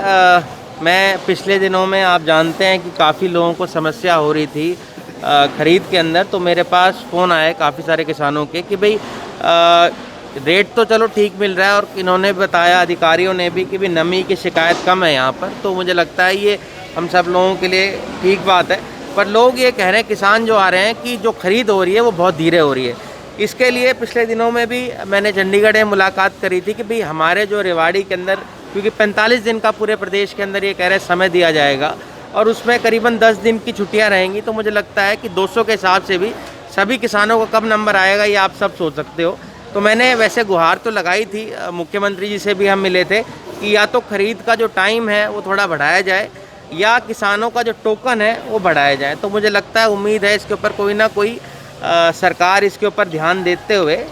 मैं पिछले दिनों में आप जानते हैं कि काफ़ी लोगों को समस्या हो रही थी ख़रीद के अंदर, तो मेरे पास फ़ोन आए काफ़ी सारे किसानों के कि भाई रेट तो चलो ठीक मिल रहा है, और इन्होंने बताया अधिकारियों ने भी कि भाई नमी की शिकायत कम है यहाँ पर। तो मुझे लगता है ये हम सब लोगों के लिए ठीक बात है। पर लोग ये कह रहे हैं, किसान जो आ रहे हैं, कि जो ख़रीद हो रही है वो बहुत धीरे हो रही है। इसके लिए पिछले दिनों में भी मैंने चंडीगढ़ में मुलाकात करी थी कि भाई हमारे जो रेवाड़ी के अंदर, क्योंकि 45 दिन का पूरे प्रदेश के अंदर ये कह रहे समय दिया जाएगा और उसमें करीबन 10 दिन की छुट्टियां रहेंगी, तो मुझे लगता है कि 200 के हिसाब से भी सभी किसानों को कब नंबर आएगा ये आप सब सोच सकते हो। तो मैंने वैसे गुहार तो लगाई थी, मुख्यमंत्री जी से भी हम मिले थे कि या तो ख़रीद का जो टाइम है वो थोड़ा बढ़ाया जाए या किसानों का जो टोकन है वो बढ़ाया जाए। तो मुझे लगता है, उम्मीद है इसके ऊपर कोई ना कोई सरकार इसके ऊपर ध्यान देते हुए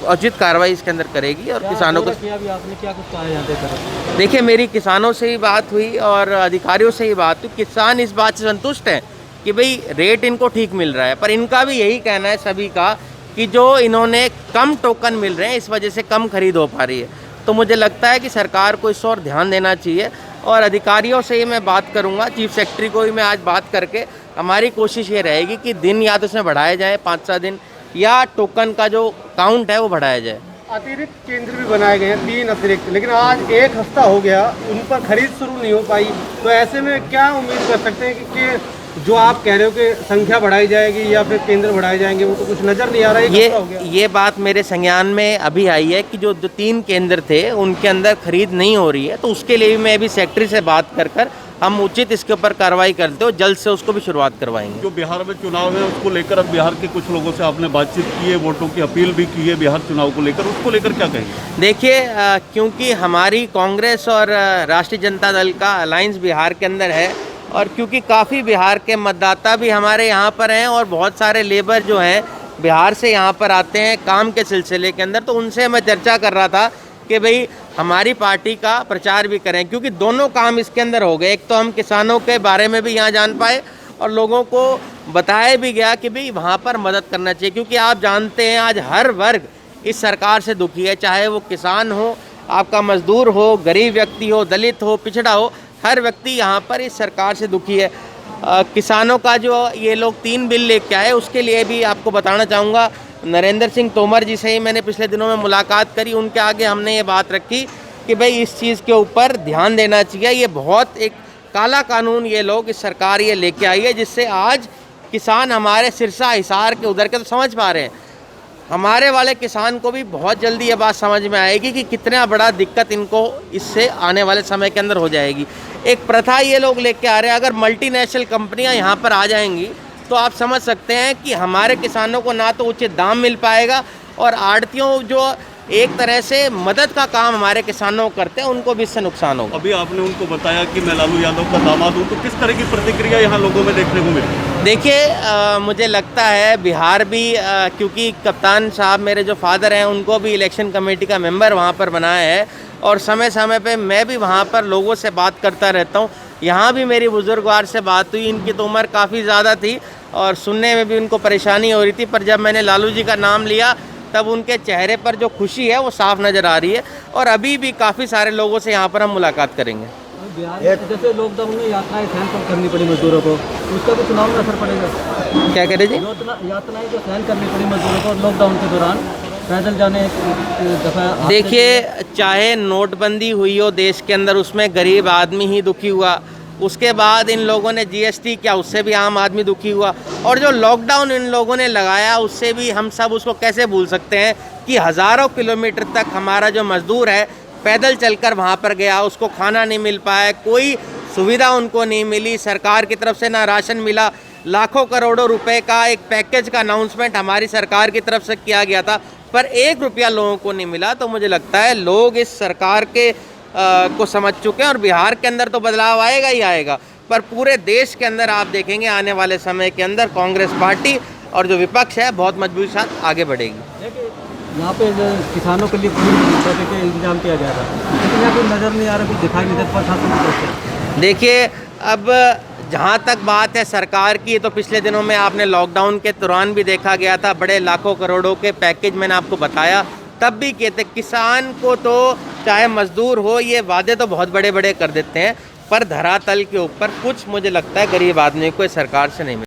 उचित कार्रवाई इसके अंदर करेगी और किसानों को। आपने क्या कुछ कहा यहाँ पे? देखिए, मेरी किसानों से ही बात हुई और अधिकारियों से ही बात हुई। किसान इस बात से संतुष्ट हैं कि भाई रेट इनको ठीक मिल रहा है, पर इनका भी यही कहना है सभी का कि जो इन्होंने कम टोकन मिल रहे हैं इस वजह से कम खरीद हो पा रही है। तो मुझे लगता है कि सरकार को इस ओर ध्यान देना चाहिए और अधिकारियों से ही मैं बात करूंगा, चीफ सेक्रेटरी को ही मैं आज बात करके, हमारी कोशिश ये रहेगी कि दिन या तो इसमें बढ़ाए जाए 5-7 दिन, या टोकन का जो काउंट है वो बढ़ाया जाए। अतिरिक्त केंद्र भी बनाए गए हैं 3 अतिरिक्त, लेकिन आज 1 हफ्ता हो गया उन पर खरीद शुरू नहीं हो पाई। तो ऐसे में क्या उम्मीद कर सकते हैं कि जो आप कह रहे हो कि संख्या बढ़ाई जाएगी या फिर केंद्र बढ़ाए जाएंगे, वो तो कुछ नज़र नहीं आ रहा है। ये बात मेरे संज्ञान में अभी आई है कि जो 3 केंद्र थे उनके अंदर खरीद नहीं हो रही है, तो उसके लिए भी मैं अभी सेक्रेटरी से बात कर हम उचित इसके ऊपर कार्रवाई करते हो, जल्द से उसको भी शुरुआत करवाएंगे। जो बिहार में चुनाव है उसको लेकर अब बिहार के कुछ लोगों से आपने बातचीत की है, वोटों की अपील भी की है बिहार चुनाव को लेकर, उसको लेकर क्या कहेंगे? देखिए, क्योंकि हमारी कांग्रेस और राष्ट्रीय जनता दल का अलायंस बिहार के अंदर है, और क्योंकि काफ़ी बिहार के मतदाता भी हमारे यहाँ पर हैं और बहुत सारे लेबर जो हैं बिहार से यहाँ पर आते हैं काम के सिलसिले के अंदर, तो उनसे मैं चर्चा कर रहा था कि भाई हमारी पार्टी का प्रचार भी करें, क्योंकि दोनों काम इसके अंदर हो गए। एक तो हम किसानों के बारे में भी यहाँ जान पाए और लोगों को बताया भी गया कि भाई वहाँ पर मदद करना चाहिए, क्योंकि आप जानते हैं आज हर वर्ग इस सरकार से दुखी है, चाहे वो किसान हो, आपका मजदूर हो, गरीब व्यक्ति हो, दलित हो, पिछड़ा हो, हर व्यक्ति यहाँ पर इस सरकार से दुखी है। किसानों का जो ये लोग 3 बिल लेके आए, उसके लिए भी आपको बताना चाहूँगा, नरेंद्र सिंह तोमर जी से ही मैंने पिछले दिनों में मुलाकात करी, उनके आगे हमने ये बात रखी कि भाई इस चीज़ के ऊपर ध्यान देना चाहिए। ये बहुत एक काला कानून ये लोग, इस सरकार ये लेके आई है, जिससे आज किसान हमारे सिरसा हिसार के उधर के तो समझ पा रहे हैं, हमारे वाले किसान को भी बहुत जल्दी ये बात समझ में आएगी कि कितना बड़ा दिक्कत इनको इससे आने वाले समय के अंदर हो जाएगी। एक प्रथा ये लोग लेके आ रहे हैं, अगर मल्टीनेशनल कंपनियां यहाँ पर आ जाएंगी तो आप समझ सकते हैं कि हमारे किसानों को ना तो उचित दाम मिल पाएगा, और आड़तियों जो एक तरह से मदद का काम हमारे किसानों को करते हैं उनको भी इससे नुकसान होगा। अभी आपने उनको बताया कि मैं लालू यादव का दामाद हूँ, तो किस तरह की प्रतिक्रिया यहाँ लोगों में देखने को मिली? देखिए, मुझे लगता है बिहार भी, क्योंकि कप्तान साहब मेरे जो फादर हैं उनको भी इलेक्शन कमेटी का मेंबर वहाँ पर बनाया है, और समय समय पे मैं भी वहाँ पर लोगों से बात करता रहता हूँ। यहाँ भी मेरी बुजुर्गवार से बात हुई, इनकी तो उम्र काफ़ी ज़्यादा थी और सुनने में भी उनको परेशानी हो रही थी, पर जब मैंने लालू जी का नाम लिया तब उनके चेहरे पर जो खुशी है वो साफ नज़र आ रही है, और अभी भी काफ़ी सारे लोगों से यहाँ पर हम मुलाकात करेंगे। बिहार में जैसे लॉकडाउन में यात्राएं सहन करनी पड़ी मजदूरों को, उसका भी चुनाव में असर पड़ेगा? क्या कह रहे जी? यात्राएं जो सहन करनी पड़ी मजदूरों को लॉकडाउन के दौरान, पैदल जाने दफा। देखिए, चाहे नोटबंदी हुई हो देश के अंदर, उसमें गरीब आदमी ही दुखी हुआ, उसके बाद इन लोगों ने जीएसटी किया, उससे भी आम आदमी दुखी हुआ, और जो लॉकडाउन इन लोगों ने लगाया उससे भी हम सब उसको कैसे भूल सकते हैं कि हज़ारों किलोमीटर तक हमारा जो मजदूर है पैदल चलकर वहाँ पर गया, उसको खाना नहीं मिल पाया, कोई सुविधा उनको नहीं मिली, सरकार की तरफ से ना राशन मिला, लाखों करोड़ों रुपए का एक पैकेज का अनाउंसमेंट हमारी सरकार की तरफ से किया गया था, पर 1 रुपया लोगों को नहीं मिला। तो मुझे लगता है लोग इस सरकार के को समझ चुके हैं, और बिहार के अंदर तो बदलाव आएगा ही आएगा, पर पूरे देश के अंदर आप देखेंगे आने वाले समय के अंदर कांग्रेस पार्टी और जो विपक्ष है बहुत मजबूती के साथ आगे बढ़ेगी। यहाँ पे किसानों के लिए पूरी के इंतजाम किया गया था, लेकिन यहाँ कोई नज़र नहीं आ रहा, कुछ दिखाई नहीं देता प्रशासन। देखिए, अब जहाँ तक बात है सरकार की, तो पिछले दिनों में आपने लॉकडाउन के दौरान भी देखा गया था, बड़े लाखों करोड़ों के पैकेज मैंने आपको बताया, तब भी कहते किसान को तो चाहे मजदूर हो, ये वादे तो बहुत बड़े बड़े कर देते हैं, पर धरातल के ऊपर कुछ मुझे लगता है गरीब आदमी को इस सरकार से नहीं मिल